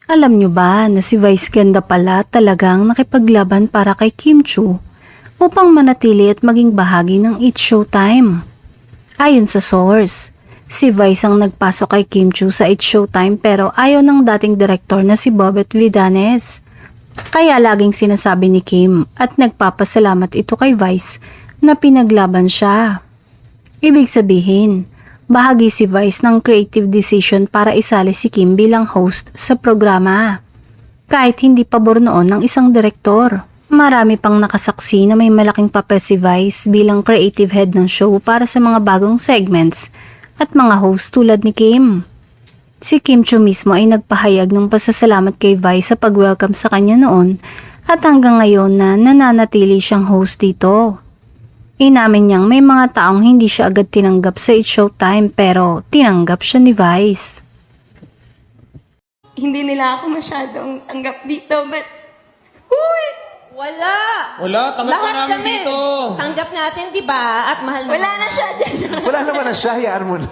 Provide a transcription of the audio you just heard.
Alam nyo ba na si Vice Ganda pala talagang nakipaglaban para kay Kim Chiu upang manatili at maging bahagi ng It's Showtime? Ayon sa source, si Vice ang nagpasok kay Kim Chiu sa It's Showtime pero ayaw ng dating direktor na si Bobet Vidanes. Kaya laging sinasabi ni Kim at nagpapasalamat ito kay Vice na pinaglaban siya. Ibig sabihin, bahagi si Vice ng creative decision para isali si Kim bilang host sa programa. Kahit hindi pabor noon ng isang direktor. Marami pang nakasaksi na may malaking papel si Vice bilang creative head ng show para sa mga bagong segments at mga host tulad ni Kim. Si Kim Chiu mismo ay nagpahayag ng pasasalamat kay Vice sa pag-welcome sa kanya noon at hanggang ngayon na nananatili siyang host dito. Inamin niyang may mga taong hindi siya agad tinanggap sa It's Showtime pero tinanggap siya ni Vice. Hindi nila ako masyadong tanggap dito, but... Uy! Wala! Wala, tanggap Lahat ka namin kami. dito. Tanggap natin, di ba? At mahal Wala na siya dyan. Wala naman na siya, hayaan mo na.